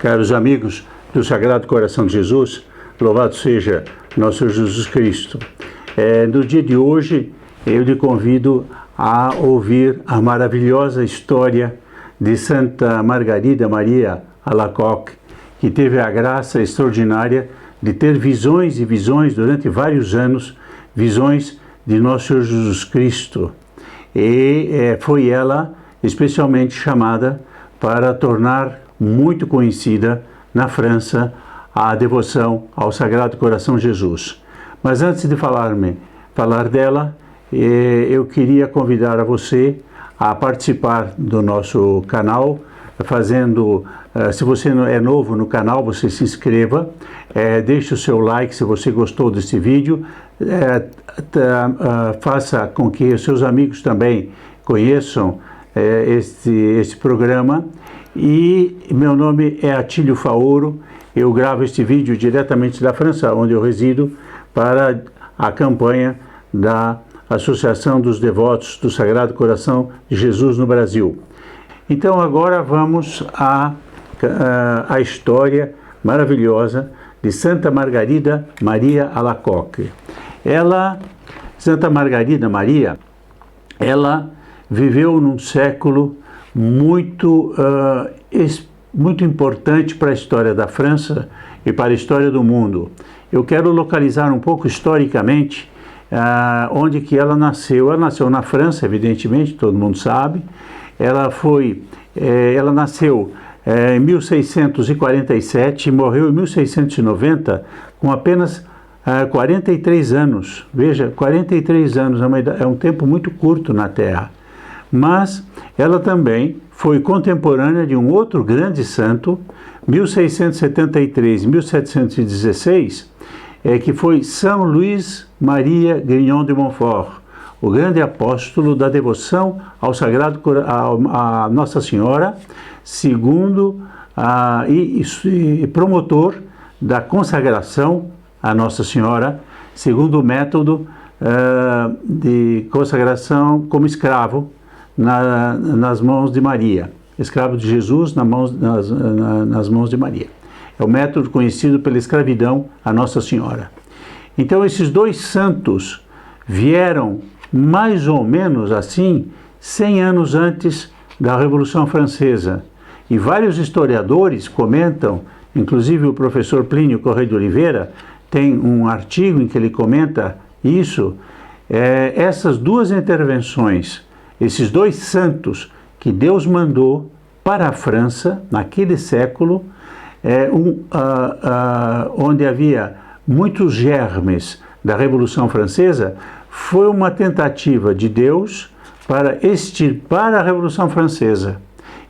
Caros amigos do Sagrado Coração de Jesus, louvado seja nosso Jesus Cristo. No dia de hoje, eu lhe convido a ouvir a maravilhosa história de Santa Margarida Maria Alacoque, que teve a graça extraordinária de ter visões e visões durante vários anos, visões de nosso Senhor Jesus Cristo. E foi ela especialmente chamada para tornar muito conhecida na França a devoção ao Sagrado Coração de Jesus. Mas antes de falar dela, eu queria convidar a você a participar do nosso canal, se você é novo no canal, você se inscreva, deixe o seu like se você gostou desse vídeo, faça com que os seus amigos também conheçam este programa. E meu nome é Atílio Faoro, eu gravo este vídeo diretamente da França, onde eu resido, para a campanha da Associação dos Devotos do Sagrado Coração de Jesus no Brasil. Então agora vamos à história maravilhosa de Santa Margarida Maria Alacoque. Santa Margarida Maria, ela viveu num século muito importante para a história da França e para a história do mundo. Eu quero localizar um pouco historicamente onde que ela nasceu. Ela nasceu na França, evidentemente, todo mundo sabe. Ela nasceu em 1647 e morreu em 1690 com apenas 43 anos. Veja, 43 anos é um tempo muito curto na Terra. Mas ela também foi contemporânea de um outro grande santo, 1673 e 1716, que foi São Luís Maria Grignon de Montfort, o grande apóstolo da devoção ao Sagrado a Nossa Senhora, segundo e promotor da consagração a Nossa Senhora, segundo o método de consagração como escravo nas mãos de Maria, escravo de Jesus nas mãos de Maria. É o método conhecido pela escravidão a Nossa Senhora. Então esses dois santos vieram mais ou menos assim 100 anos antes da Revolução Francesa. E vários historiadores comentam, inclusive o professor Plínio Correia de Oliveira tem um artigo em que ele comenta isso, essas duas intervenções, esses dois santos que Deus mandou para a França, naquele século, onde havia muitos germes da Revolução Francesa, foi uma tentativa de Deus para extirpar a Revolução Francesa.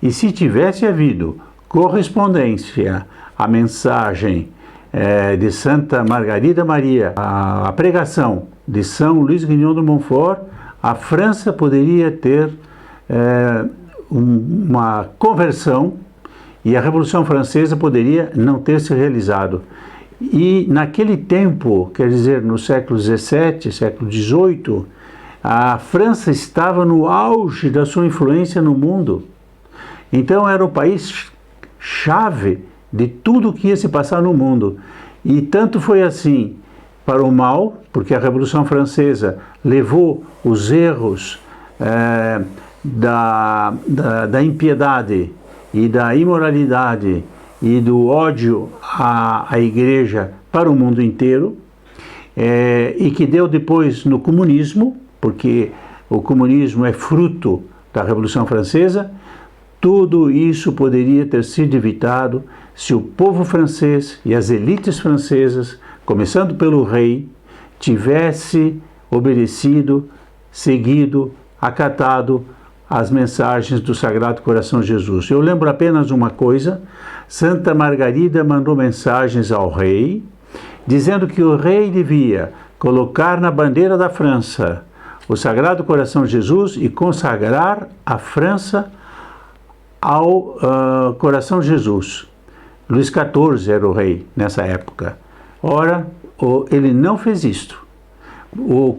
E se tivesse havido correspondência à mensagem de Santa Margarida Maria, a pregação de São Luís Grignon de Montfort, a França poderia ter uma conversão e a Revolução Francesa poderia não ter se realizado. E naquele tempo, quer dizer, no século XVII, século XVIII, a França estava no auge da sua influência no mundo. Então era o país chave de tudo o que ia se passar no mundo. E tanto foi assim para o mal, porque a Revolução Francesa levou os erros da impiedade e da imoralidade e do ódio à Igreja para o mundo inteiro, e que deu depois no comunismo, porque o comunismo é fruto da Revolução Francesa. Tudo isso poderia ter sido evitado se o povo francês e as elites francesas, começando pelo rei, tivesse obedecido, seguido, acatado as mensagens do Sagrado Coração de Jesus. Eu lembro apenas uma coisa: Santa Margarida mandou mensagens ao rei, dizendo que o rei devia colocar na bandeira da França o Sagrado Coração de Jesus e consagrar a França ao Coração de Jesus. Luís XIV era o rei nessa época. Ora, ele não fez isto.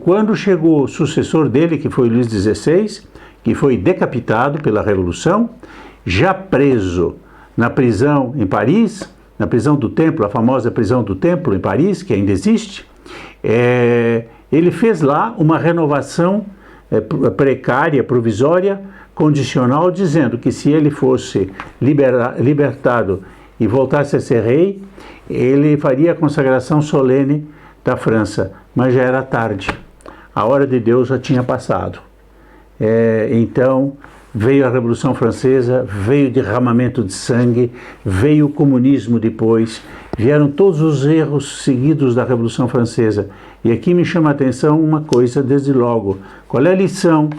Quando chegou o sucessor dele, que foi Luís XVI, que foi decapitado pela Revolução, já preso na prisão em Paris, na prisão do Templo, a famosa prisão do Templo em Paris, que ainda existe, ele fez lá uma renovação precária, provisória, condicional, dizendo que se ele fosse libertado e voltasse a ser rei, ele faria a consagração solene da França, mas já era tarde, a hora de Deus já tinha passado. Então veio a Revolução Francesa, veio o derramamento de sangue, veio o comunismo depois, vieram todos os erros seguidos da Revolução Francesa. E aqui me chama a atenção uma coisa desde logo. Qual é a lição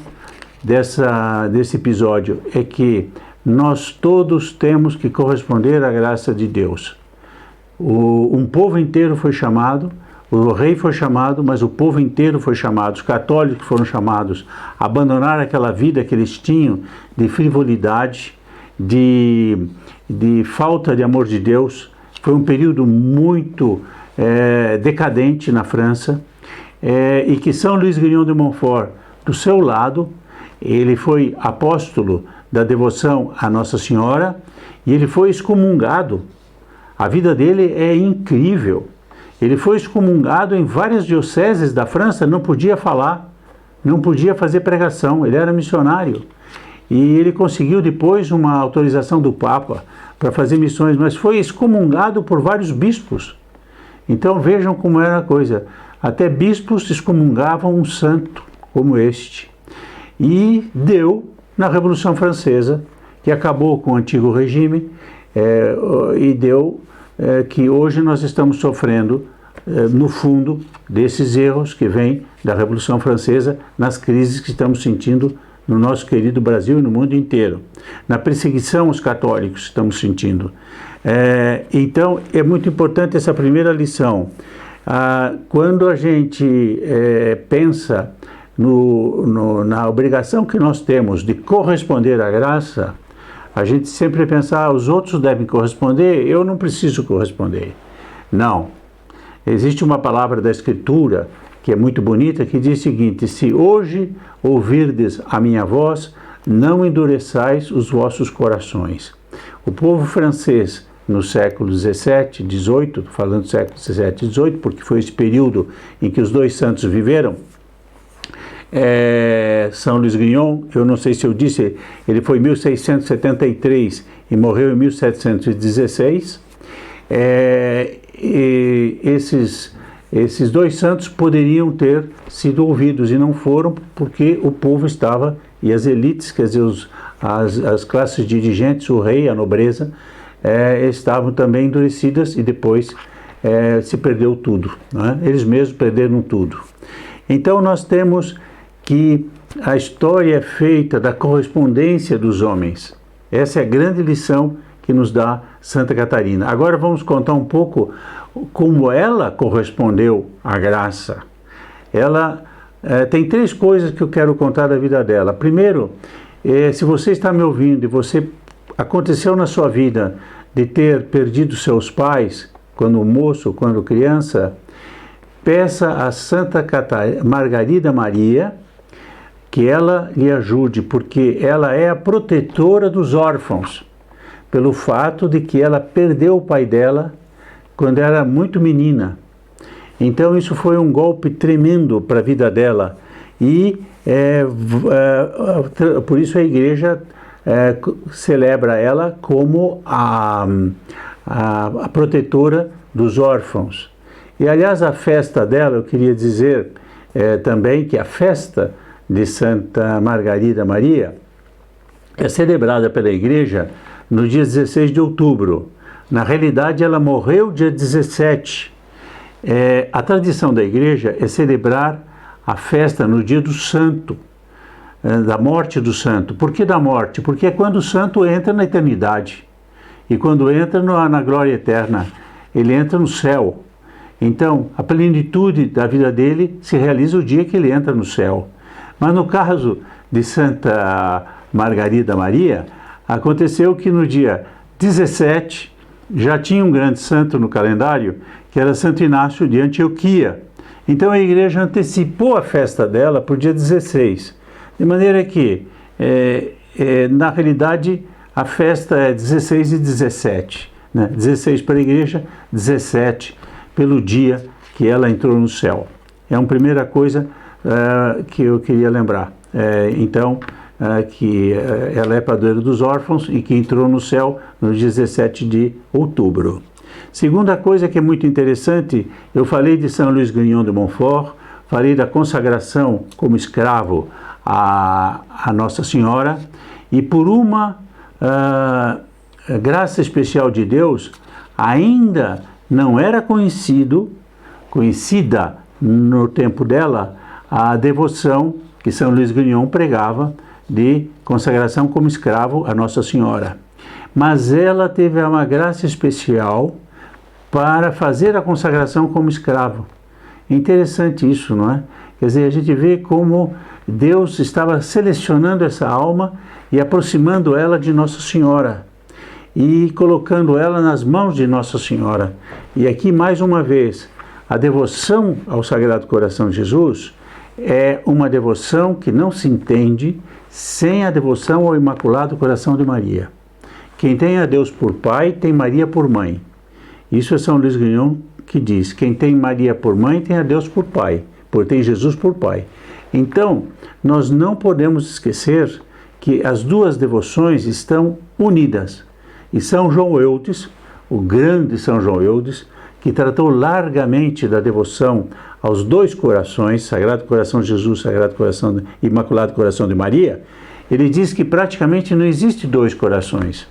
desse episódio? É que nós todos temos que corresponder à graça de Deus. Um povo inteiro foi chamado, o rei foi chamado, mas o povo inteiro foi chamado, os católicos foram chamados a abandonar aquela vida que eles tinham de frivolidade, de falta de amor de Deus. Foi um período muito decadente na França, e que São Luís Guignon de Montfort, do seu lado, ele foi apóstolo da devoção à Nossa Senhora, e ele foi excomungado. A vida dele é incrível. Ele foi excomungado em várias dioceses da França, não podia falar, não podia fazer pregação, ele era missionário. E ele conseguiu depois uma autorização do Papa para fazer missões, mas foi excomungado por vários bispos. Então vejam como era a coisa. Até bispos excomungavam um santo como este. E deu na Revolução Francesa, que acabou com o antigo regime, e deu que hoje nós estamos sofrendo, no fundo, desses erros que vêm da Revolução Francesa, nas crises que estamos sentindo no nosso querido Brasil e no mundo inteiro. Na perseguição aos católicos estamos sentindo. Então, é muito importante essa primeira lição. Quando a gente pensa na obrigação que nós temos de corresponder à graça, a gente sempre pensa, os outros devem corresponder, eu não preciso corresponder. Não. Existe uma palavra da Escritura, que é muito bonita, que diz o seguinte: se hoje ouvirdes a minha voz, não endureçais os vossos corações. O povo francês, no século XVII, XVIII, falando do século XVII e XVIII, porque foi esse período em que os dois santos viveram, São Luís Guignon, eu não sei se eu disse, ele foi em 1673 e morreu em 1716. E esses dois santos poderiam ter sido ouvidos e não foram, porque o povo estava, e as elites, quer dizer, as classes dirigentes, o rei, a nobreza, estavam também endurecidas, e depois se perdeu tudo, né? Eles mesmos perderam tudo. Então nós temos que a história é feita da correspondência dos homens. Essa é a grande lição que nos dá Santa Catarina. Agora vamos contar um pouco como ela correspondeu à graça. Ela tem três coisas que eu quero contar da vida dela. Primeiro, se você está me ouvindo e aconteceu na sua vida de ter perdido seus pais, quando moço, quando criança, peça a Santa Margarida Maria que ela lhe ajude, porque ela é a protetora dos órfãos, pelo fato de que ela perdeu o pai dela quando era muito menina. Então isso foi um golpe tremendo para a vida dela, e por isso a igreja celebra ela como a protetora dos órfãos. E aliás, a festa dela, eu queria dizer também que a festa de Santa Margarida Maria é celebrada pela igreja no dia 16 de outubro. Na realidade, ela morreu dia 17. A tradição da igreja é celebrar a festa no dia do santo, da morte do santo. Por que da morte? Porque é quando o santo entra na eternidade. E quando entra na glória eterna, ele entra no céu. Então, a plenitude da vida dele se realiza o dia que ele entra no céu. Mas no caso de Santa Margarida Maria, aconteceu que no dia 17 já tinha um grande santo no calendário, que era Santo Inácio de Antioquia. Então a igreja antecipou a festa dela para o dia 16. De maneira que, na realidade, A festa é 16 e 17, né? 16 para a igreja, 17 pelo dia que ela entrou no céu. É uma primeira coisa que eu queria lembrar. Que ela é padroeira dos órfãos e que entrou no céu no 17 de outubro. Segunda coisa que é muito interessante, eu falei de São Luís Grignion de Montfort, falei da consagração como escravo a Nossa Senhora, e por uma graça especial de Deus, ainda não era conhecida no tempo dela a devoção que São Luís Grignion pregava de consagração como escravo a Nossa Senhora. Mas ela teve uma graça especial para fazer a consagração como escravo. Interessante isso, não é? Quer dizer, a gente vê como Deus estava selecionando essa alma e aproximando ela de Nossa Senhora e colocando ela nas mãos de Nossa Senhora. E aqui, mais uma vez, a devoção ao Sagrado Coração de Jesus é uma devoção que não se entende sem a devoção ao Imaculado Coração de Maria. Quem tem a Deus por pai, tem Maria por mãe. Isso é São Luís Grignion que diz: quem tem Maria por mãe, tem a Deus por pai, tem Jesus por pai. Então, nós não podemos esquecer que as duas devoções estão unidas. E São João Eudes, o grande São João Eudes, que tratou largamente da devoção aos dois corações, Sagrado Coração de Jesus, Imaculado Coração de Maria, ele diz que praticamente não existe dois corações.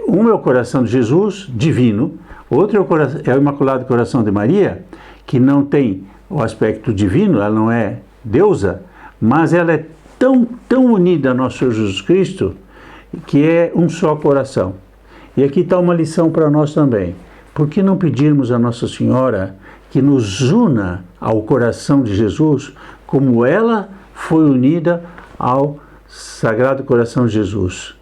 Um é o coração de Jesus, divino, outro é o Imaculado Coração de Maria, que não tem o aspecto divino, ela não é deusa, mas ela é tão unida a nosso Senhor Jesus Cristo, que é um só coração. E aqui está uma lição para nós também. Por que não pedirmos a Nossa Senhora que nos una ao coração de Jesus, como ela foi unida ao Sagrado Coração de Jesus?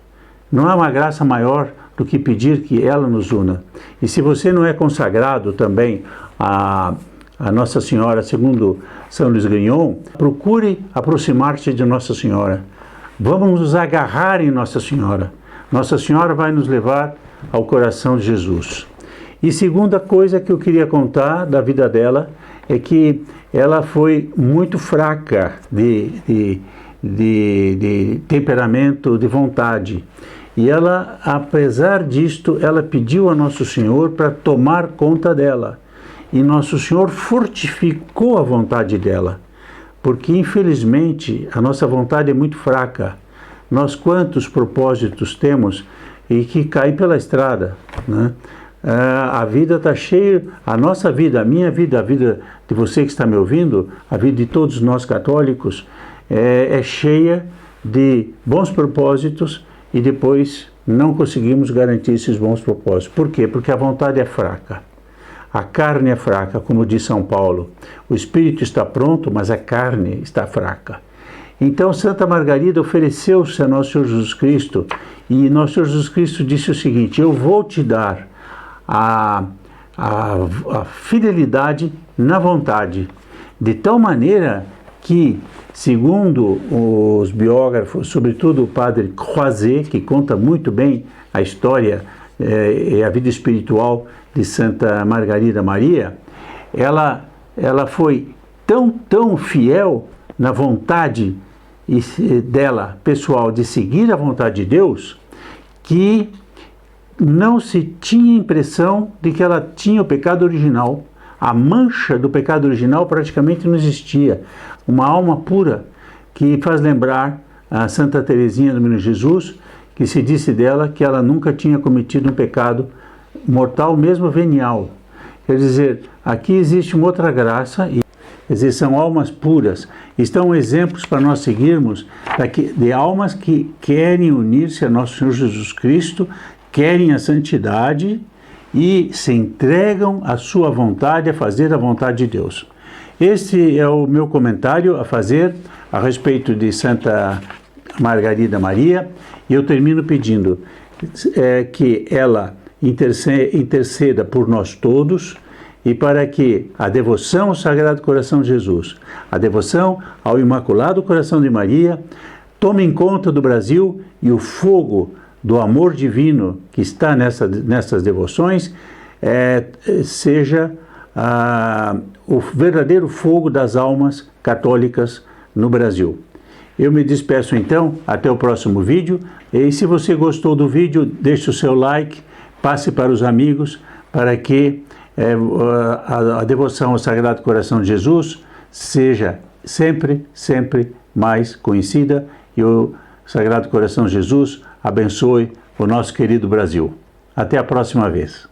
Não há uma graça maior do que pedir que ela nos una. E se você não é consagrado também a Nossa Senhora, segundo São Luís Grignion, procure aproximar-se de Nossa Senhora. Vamos nos agarrar em Nossa Senhora. Nossa Senhora vai nos levar ao coração de Jesus. E segunda coisa que eu queria contar da vida dela é que ela foi muito fraca de temperamento, de vontade. E ela, apesar disto, ela pediu a Nosso Senhor para tomar conta dela. E Nosso Senhor fortificou a vontade dela. Porque, infelizmente, a nossa vontade é muito fraca. Nós quantos propósitos temos e que caem pela estrada, né? A vida está cheia, a nossa vida, a minha vida, a vida de você que está me ouvindo, a vida de todos nós católicos, é cheia de bons propósitos e depois não conseguimos garantir esses bons propósitos. Por quê? Porque a vontade é fraca. A carne é fraca, como diz São Paulo. O espírito está pronto, mas a carne está fraca. Então, Santa Margarida ofereceu-se a Nosso Senhor Jesus Cristo e Nosso Senhor Jesus Cristo disse o seguinte: eu vou te dar a fidelidade na vontade, de tal maneira que, segundo os biógrafos, sobretudo o padre Croizet, que conta muito bem a história e a vida espiritual de Santa Margarida Maria, ela foi tão fiel na vontade dela, pessoal, de seguir a vontade de Deus, que não se tinha impressão de que ela tinha o pecado original. A mancha do pecado original praticamente não existia. Uma alma pura, que faz lembrar a Santa Teresinha do Menino Jesus, que se disse dela que ela nunca tinha cometido um pecado mortal, mesmo venial. Quer dizer, aqui existe uma outra graça, quer dizer, são almas puras. Estão exemplos para nós seguirmos de almas que querem unir-se a Nosso Senhor Jesus Cristo, querem a santidade e se entregam à sua vontade, a fazer a vontade de Deus. Este é o meu comentário a fazer a respeito de Santa Margarida Maria, e eu termino pedindo que ela interceda por nós todos e para que a devoção ao Sagrado Coração de Jesus, a devoção ao Imaculado Coração de Maria, tomem conta do Brasil e o fogo do amor divino que está nessas devoções seja o verdadeiro fogo das almas católicas no Brasil. Eu me despeço então, até o próximo vídeo, e se você gostou do vídeo, deixe o seu like, passe para os amigos, para que a devoção ao Sagrado Coração de Jesus seja sempre, sempre mais conhecida e o Sagrado Coração de Jesus abençoe o nosso querido Brasil. Até a próxima vez.